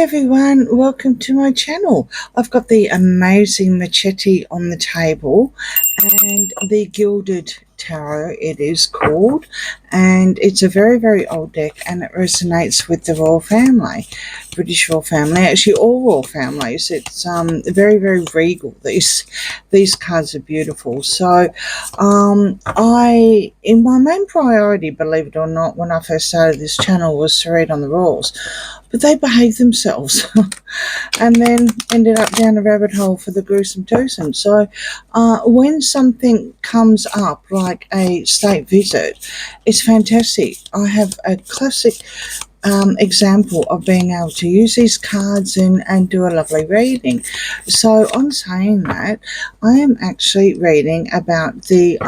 everyone, welcome to my channel. I've got the amazing machete on the table and the gilded tarot it is called, and it's a very old deck and it resonates with the royal family, British royal family, actually all royal families. It's very regal. These cards are beautiful. So in my main priority, believe it or not, when I first started this channel was to read on the royals, but they behaved themselves and then ended up down a rabbit hole for the gruesome twosome. So when something comes up like a state visit, it's fantastic. I have a classic example of being able to use these cards and do a lovely reading. So on saying that, I am actually reading about the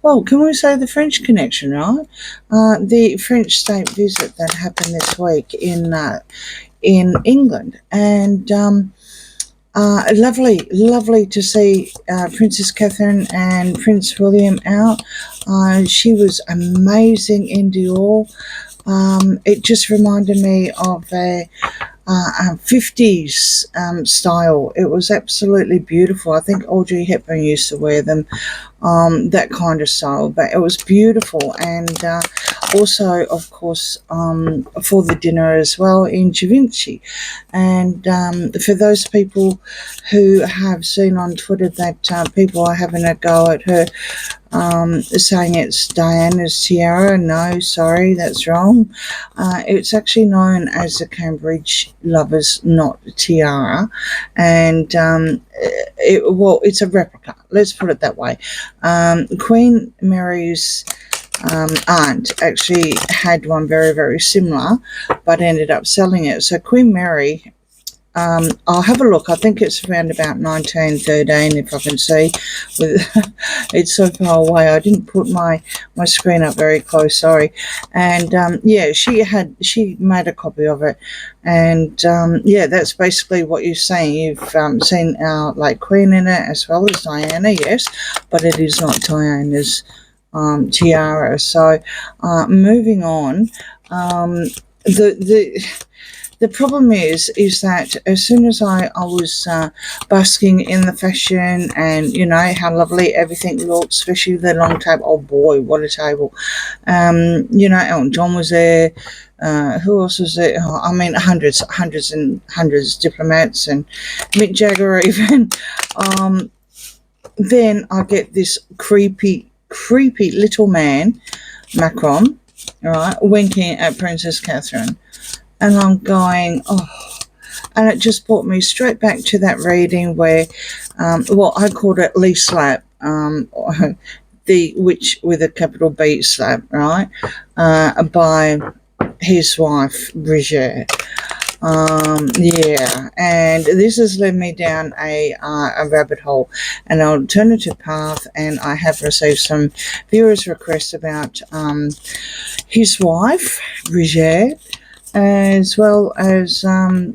well, can we say the French connection, right? The French state visit that happened this week in England, and lovely to see Princess Catherine and Prince William out. She was amazing in Dior. It just reminded me of a 50s style. It was absolutely beautiful. I think Audrey Hepburn used to wear them, that kind of style, but it was beautiful. And also, of course, for the dinner as well in Givenchy. And for those people who have seen on Twitter that people are having a go at her, saying it's Diana's tiara. No, sorry, that's wrong. It's actually known as the Cambridge Lovers Knot tiara, and it's a replica, let's put it that way. Queen Mary's aunt actually had one very similar, but ended up selling it. So Queen Mary, I'll have a look. I think it's around about 1913, if I can see. It's so far away. I didn't put my screen up very close, sorry. And yeah, she made a copy of it. And yeah, that's basically what you're saying. You've seen our late Queen in it, as well as Diana, yes, but it is not Diana's tiara. So moving on, the problem is that as soon as I was basking in the fashion and, you know, how lovely everything looked, especially the long table. Oh boy, what a table. You know, Elton John was there. Who else was there? Oh, I mean, hundreds diplomats, and Mick Jagger even. Then I get this creepy little man, Macron, all right, winking at Princess Catherine. And I'm going, oh, and it just brought me straight back to that reading where, well, I called it Lee Slap, the witch with a capital B slap, right, by his wife, Brigitte. Yeah, and this has led me down a rabbit hole, an alternative path, and I have received some viewers' requests about his wife, Brigitte, as well as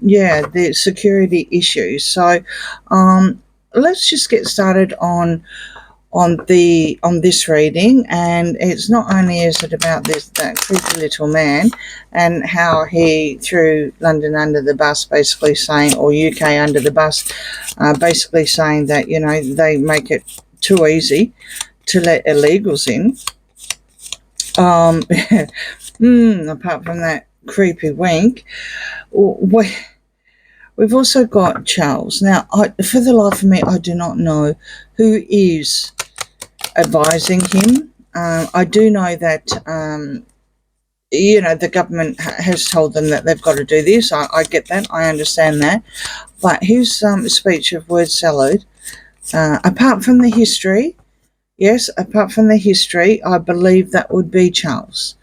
yeah, the security issues. So let's just get started on this reading. And it's not only is it about that creepy little man and how he threw London under the bus, basically saying, or UK under the bus, basically saying that, you know, they make it too easy to let illegals in. Apart from that creepy wink, we've also got Charles. Now, for the life of me, I do not know who is advising him. I do know that you know, the government has told them that they've got to do this. I get that, I understand that, but his speech of word salad, apart from the history, yes, apart from the history, I believe that would be Charles,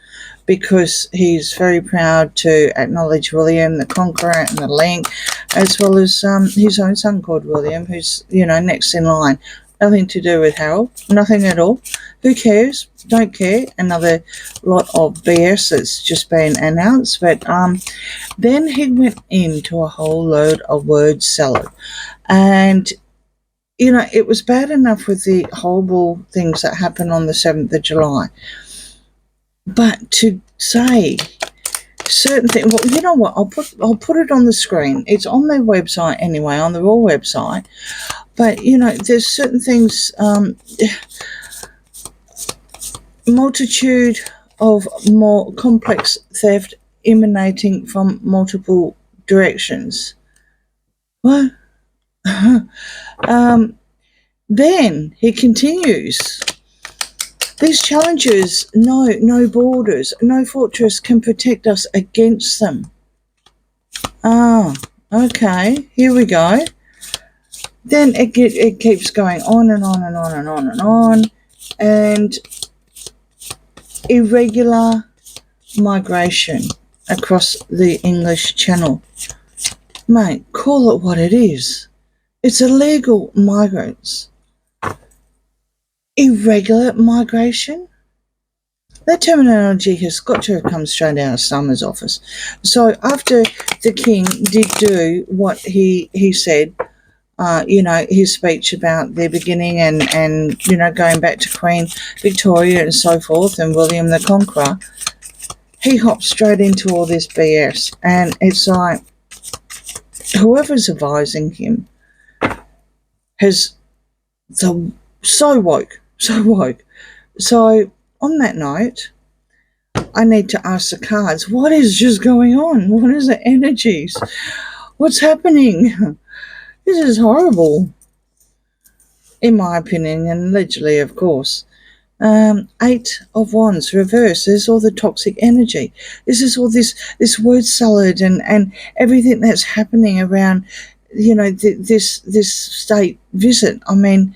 because he's very proud to acknowledge William the Conqueror and the link, as well as his own son called William, who's, you know, next in line. Nothing to do with Harold, nothing at all. Who cares? Don't care. Another lot of BS that's just been announced. But then he went into a whole load of word salad. And, you know, it was bad enough with the horrible things that happened on the 7th of July. But to say certain things. Well, you know what? I'll put it on the screen. It's on their website anyway, on the Royal website. But you know, there's certain things. Multitude of more complex theft emanating from multiple directions. What? Then he continues. These challenges know no borders. No fortress can protect us against them. Okay. Here we go. Then it keeps going on and on and on and on and on. And irregular migration across the English Channel. Mate, call it what it is. It's illegal migrants. Irregular migration? That terminology has got to have come straight out of Summer's office. So after the King did do what he said, his speech about their beginning and going back to Queen Victoria and so forth and William the Conqueror, he hopped straight into all this BS. And it's like, whoever's advising him has so woke. So on that note, I need to ask the cards, what is just going on? What is the energies? What's happening? This is horrible, in my opinion, and allegedly, of course. 8 of Wands, reverse. There's all the toxic energy. This is all this word salad and everything that's happening around, this state visit. I mean,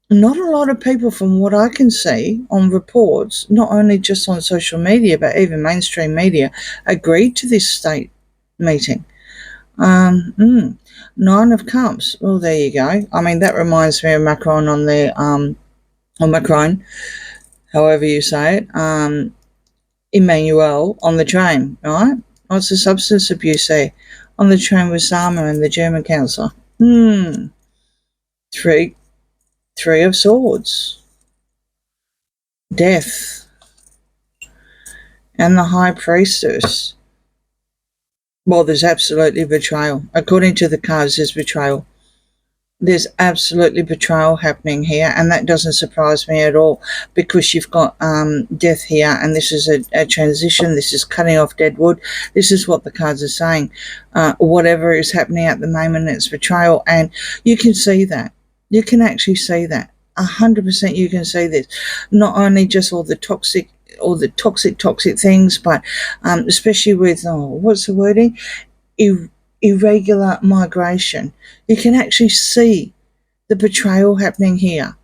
not a lot of people, from what I can see on reports, not only just on social media, but even mainstream media, agreed to this state meeting. 9 of Cups. Well, there you go. I mean, that reminds me of Macron on the, or Macron, however you say it, Emmanuel on the train, right? What's the substance abuse there? On the train with Sama and the German councillor. 3 of Swords. Death. And the High Priestess. Well, there's absolutely betrayal. According to the cards, there's betrayal. There's absolutely betrayal happening here, and that doesn't surprise me at all, because you've got death here, and this is a transition. This is cutting off dead wood. This is what the cards are saying. Whatever is happening at the moment, it's betrayal, and you can see that. You can actually see that. 100% you can see this. Not only just all the toxic things, but especially with, what's the wording? Irregular migration. You can actually see the betrayal happening here.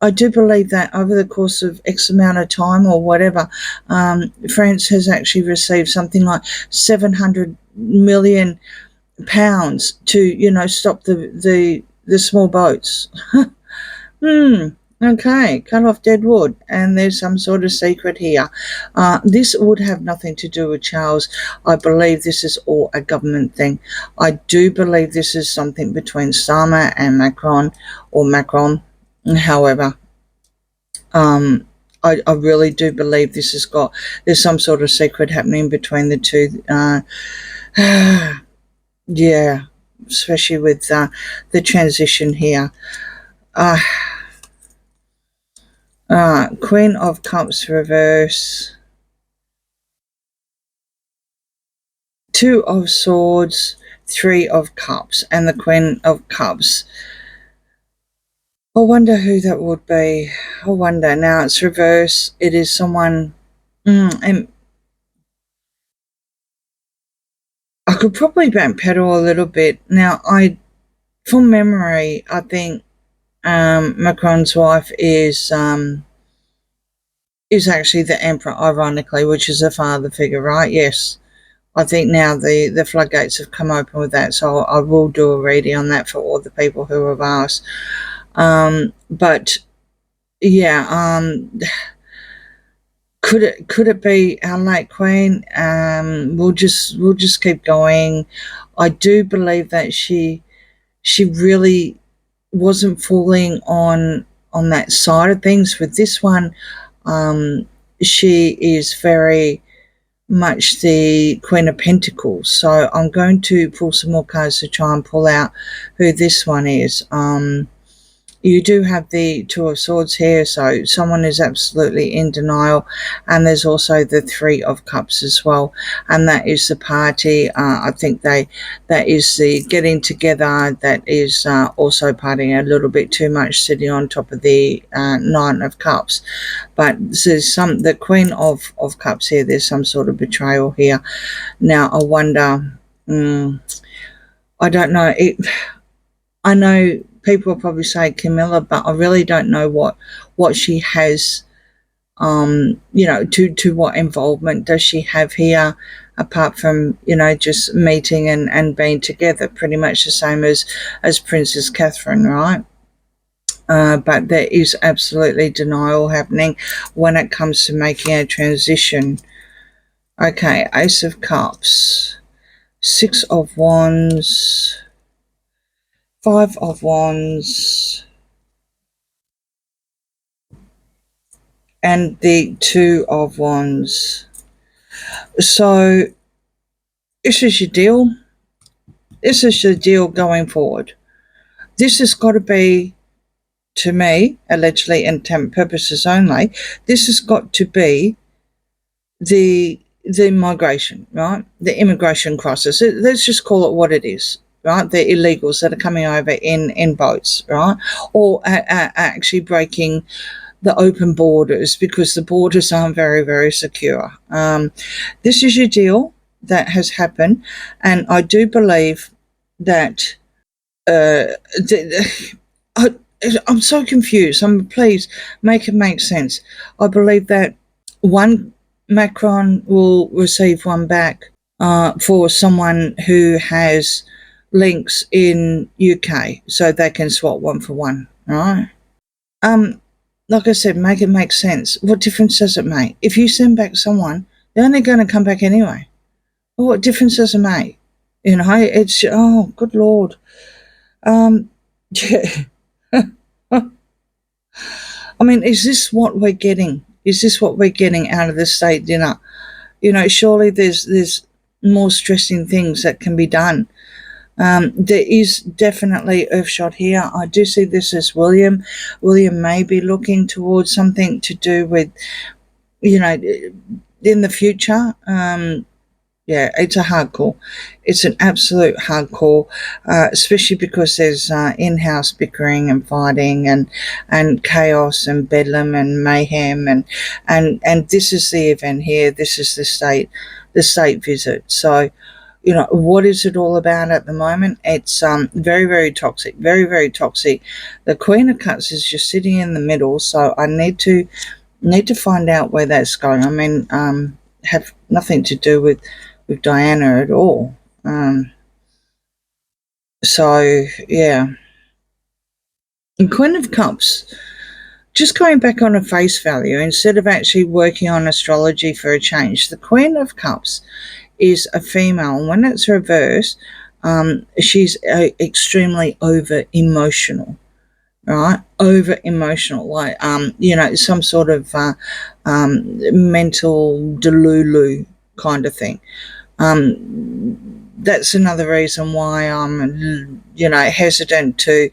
I do believe that over the course of X amount of time or whatever, France has actually received something like £700 million to, stop the small boats. Okay, cut off dead wood, and there's some sort of secret here. This would have nothing to do with Charles. I believe this is all a government thing. I do believe this is something between Sama and Macron, or Macron. However, I really do believe there's some sort of secret happening between the two. Yeah, especially with the transition here. Queen of Cups reverse, 2 of Swords, 3 of Cups, and the Queen of Cups. I wonder who that would be. I wonder. Now it's reverse. It is someone, and I could probably backpedal a little bit. Now, from memory, I think Macron's wife is actually the Emperor, ironically, which is a father figure, right? Yes. I think now the floodgates have come open with that, so I will do a reading on that for all the people who have asked. But yeah, could it be our late Queen? We'll just keep going. I do believe that she really wasn't falling on that side of things. With this one, she is very much the Queen of Pentacles. So I'm going to pull some more cards to try and pull out who this one is. You do have the Two of Swords here, so someone is absolutely in denial. And there's also the Three of Cups as well, and that is the party. I think that is the getting together. That is also partying a little bit too much, sitting on top of the Nine of Cups. But there's the Queen of Cups here. There's some sort of betrayal here. Now I wonder. I don't know. I know people will probably say Camilla, but I really don't know what she has, to what involvement does she have here, apart from, just meeting and being together, pretty much the same as Princess Catherine, right? But there is absolutely denial happening when it comes to making a transition. Okay, Ace of Cups, Six of Wands, Five of Wands, and the Two of Wands. So this is your deal. This is your deal going forward. This has got to be, to me, allegedly intent purposes only, this has got to be the migration, right? The immigration crisis. Let's just call it what it is. Right, the illegals that are coming over in boats, right, or actually breaking the open borders, because the borders aren't very, very secure. This is your deal that has happened, and I do believe that I'm so confused. Please make it make sense. I believe that one, Macron will receive one back for someone who has links in UK, so they can swap one for one, right? Like I said, make it make sense. What difference does it make? If you send back someone, they're only going to come back anyway. Well, what difference does it make? It's, oh, good Lord. Yeah. I mean, is this what we're getting? Is this what we're getting out of the state dinner? Surely there's more stressing things that can be done. There is definitely earthshot here. I do see this as William. William may be looking towards something to do with, in the future. Yeah, it's a hard call. It's an absolute hard call, especially because there's in-house bickering and fighting and chaos and bedlam and mayhem and this is the event here. This is the state visit. So, what is it all about at the moment? It's very, very toxic, very, very toxic. The Queen of Cups is just sitting in the middle, so I need to find out where that's going. I mean, have nothing to do with Diana at all. So yeah. And Queen of Cups, just going back on a face value, instead of actually working on astrology for a change, the Queen of Cups is a female, and when it's reversed, she's extremely over emotional, right? Over emotional, like some sort of mental delulu kind of thing. That's another reason why I'm, hesitant to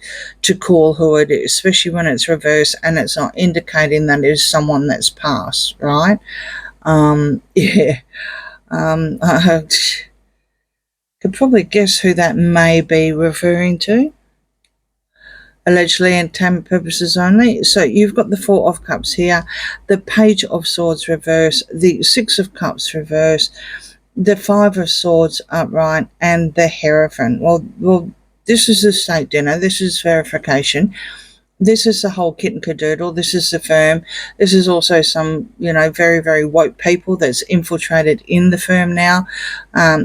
call who it is, especially when it's reversed and it's not indicating that it is someone that's passed, right? Yeah. I could probably guess who that may be referring to. Allegedly intent purposes only. So you've got the Four of Cups here, the Page of Swords reverse, the Six of Cups reverse, the Five of Swords upright, and the Hierophant. Well, this is the state dinner. This is verification. This is the whole kit and cadoodle. This is the firm. This is also some, very, very woke people that's infiltrated in the firm now.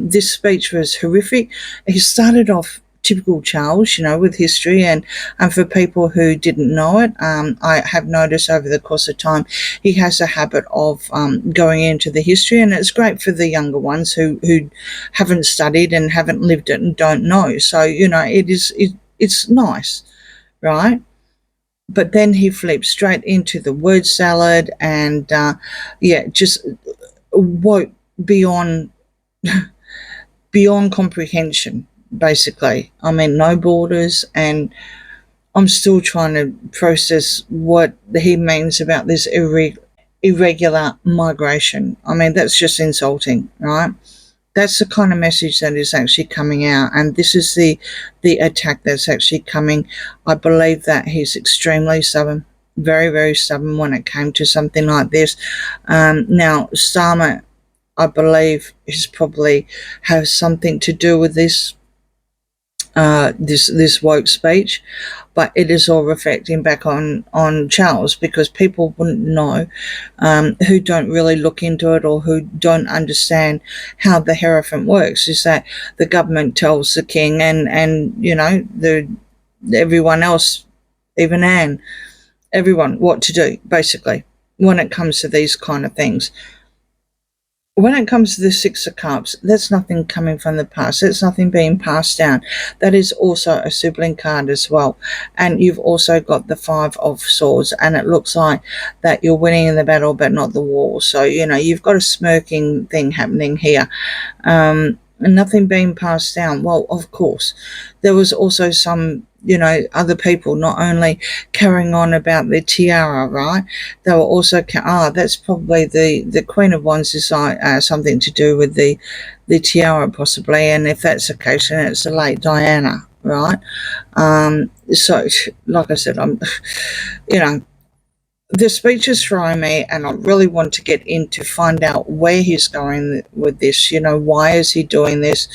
This speech was horrific. He started off typical Charles, with history, and for people who didn't know it, I have noticed over the course of time, he has a habit of going into the history, and it's great for the younger ones who haven't studied and haven't lived it and don't know. So, it's nice, right? But then he flips straight into the word salad and, just woke beyond beyond comprehension, basically. I mean, no borders, and I'm still trying to process what he means about this irregular migration. I mean, that's just insulting, right? That's the kind of message that is actually coming out, and this is the attack that's actually coming. I believe that he's extremely stubborn, very, very stubborn when it came to something like this. Now, Starmer, I believe, is probably has something to do with this woke speech, but it is all reflecting back on Charles, because people wouldn't know, who don't really look into it or who don't understand how the Hierophant works, is that the government tells the king and the everyone else, even Anne, everyone, what to do, basically, when it comes to these kind of things. When it comes to the Six of Cups, that's nothing coming from the past. That's nothing being passed down. That is also a sibling card as well. And you've also got the Five of Swords, and it looks like that you're winning in the battle but not the war. So, you've got a smirking thing happening here. Nothing being passed down. Well, of course, there was also some, other people not only carrying on about the tiara, right? They were also, that's probably the Queen of Wands is like something to do with the tiara possibly. And if that's the case, then it's the late Diana, right? So, like I said, I'm, the speech is throwing me, and I really want to get in to find out where he's going with this. Why is he doing this?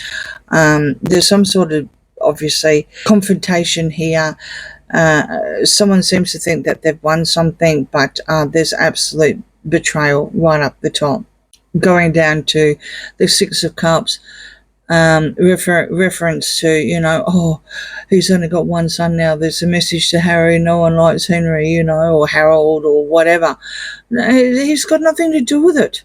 There's some sort of, obviously, confrontation here. Someone seems to think that they've won something, but there's absolute betrayal right up the top. Going down to the Six of Cups, reference to, he's only got one son now. There's a message to Harry, no one likes Henry, or Harold or whatever. He's got nothing to do with it.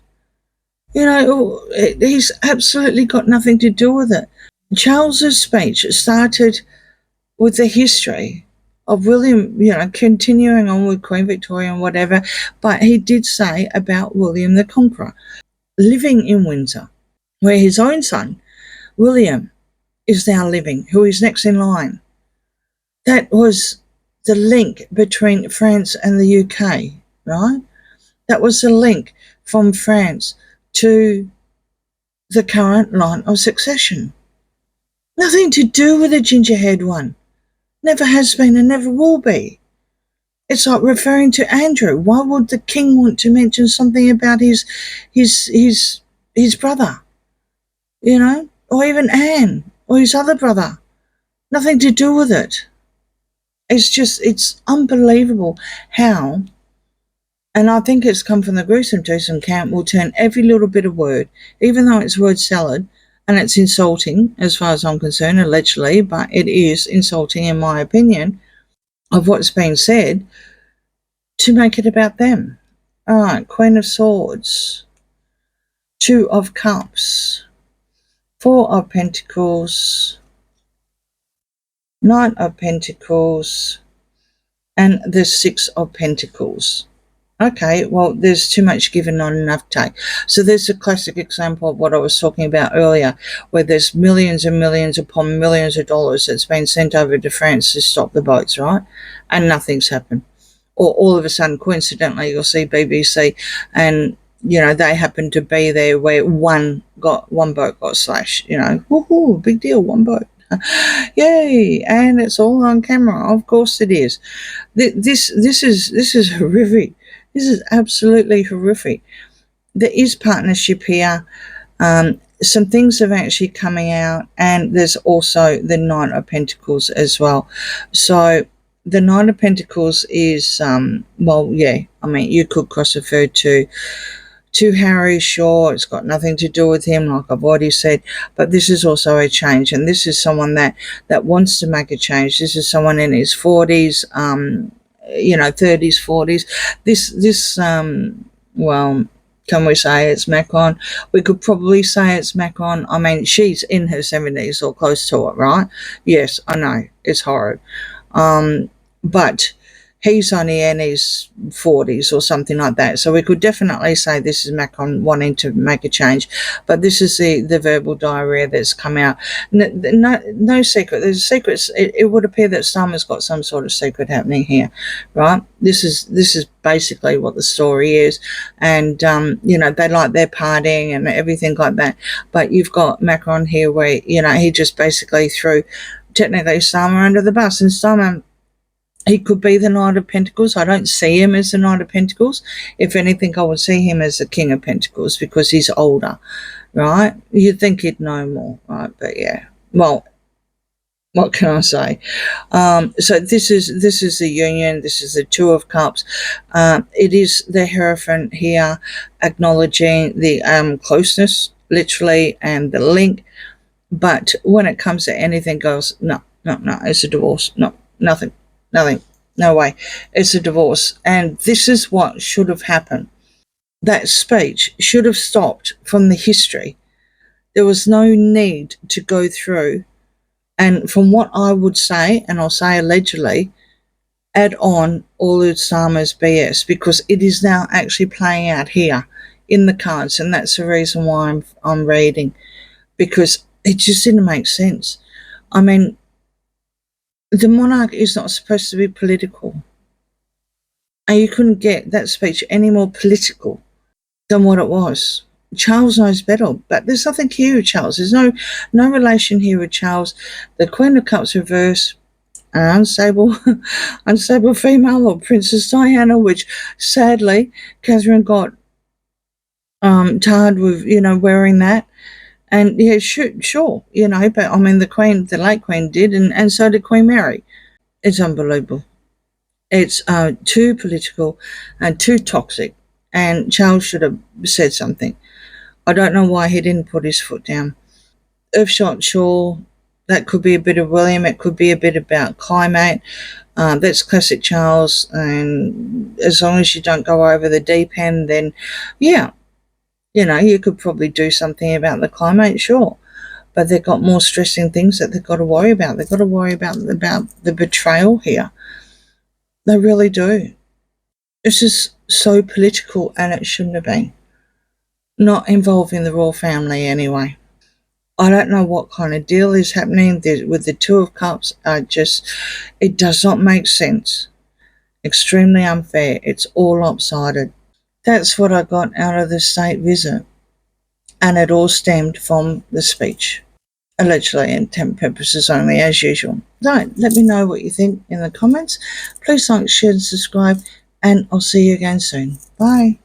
He's absolutely got nothing to do with it. Charles's speech started with the history of William, continuing on with Queen Victoria and whatever, but he did say about William the Conqueror living in Windsor, where his own son, William, is now living, who is next in line. That was the link between France and the UK, right? That was the link from France to the current line of succession. Nothing to do with the ginger-haired one. Never has been and never will be. It's like referring to Andrew. Why would the king want to mention something about his brother? Or even Anne, or his other brother. Nothing to do with it. It's unbelievable how, and I think it's come from the gruesome twosome camp, will turn every little bit of word, even though it's word salad, and it's insulting as far as I'm concerned, allegedly, but it is insulting in my opinion, of what's been said, to make it about them. All right, Queen of Swords, Two of Cups, Four of Pentacles, Knight of Pentacles, and the Six of Pentacles. Okay, well, there's too much given, not enough take. So there's a classic example of what I was talking about earlier, where there's millions and millions upon millions of dollars that's been sent over to France to stop the boats, right? And nothing's happened. Or all of a sudden, coincidentally, you'll see BBC and, they happen to be there where one boat got slashed, woohoo, big deal, one boat. Yay, and it's all on camera. Of course it is. This is horrific. This is absolutely horrific. There is partnership here. Some things are actually coming out, and there's also the Knight of Pentacles as well. So the Knight of Pentacles is, you could cross-refer to Harry, sure, it's got nothing to do with him, like I've already said, but this is also a change, and this is someone that wants to make a change. This is someone in his 40s, 30s, 40s. This, can we say it's Macron? We could probably say it's Macron. I mean, she's in her 70s or close to it, right? Yes, I know, it's horrid. But He's only in his 40s or something like that. So we could definitely say this is Macron wanting to make a change. But this is the verbal diarrhea that's come out. No secret. There's secrets. It would appear that Starmer's got some sort of secret happening here, right? This is basically what the story is. And, they like their partying and everything like that. But you've got Macron here where, he just basically threw technically Starmer under the bus. And Starmer, he could be the Knight of Pentacles. I don't see him as the Knight of Pentacles. If anything, I would see him as the King of Pentacles because he's older, right? You'd think he'd know more, right? But yeah, well, what can I say? So this is the Union. This is the Two of Cups. It is the Hierophant here, acknowledging the closeness, literally, and the link. But when it comes to anything goes, no, it's a divorce. No, nothing, no way. It's a divorce. And this is what should have happened. That speech should have stopped from the history. There was no need to go through. And from what I would say, and I'll say allegedly, add on all of Starmer's BS, because it is now actually playing out here in the cards. And that's the reason why I'm reading, because it just didn't make sense. I mean, the monarch is not supposed to be political. And you couldn't get that speech any more political than what it was. Charles knows better, but there's nothing here with Charles. There's no relation here with Charles. The Queen of Cups reverse, an unstable female, or Princess Diana, which sadly Catherine got tired with, wearing that. And yeah, sure, but I mean the late Queen did, and so did Queen Mary. It's unbelievable. It's too political and too toxic, and Charles should have said something. I don't know why he didn't put his foot down. Earthshot, sure, that could be a bit of William. It could be a bit about climate. That's classic Charles, and as long as you don't go over the deep end, then yeah. You could probably do something about the climate, sure. But they've got more stressing things that they've got to worry about. They've got to worry about the betrayal here. They really do. This is so political, and it shouldn't have been. Not involving the royal family anyway. I don't know what kind of deal is happening with the Two of Cups. It does not make sense. Extremely unfair. It's all lopsided. That's what I got out of the state visit. And it all stemmed from the speech. Allegedly, intent purposes only, as usual. So, let me know what you think in the comments. Please like, share and subscribe. And I'll see you again soon. Bye.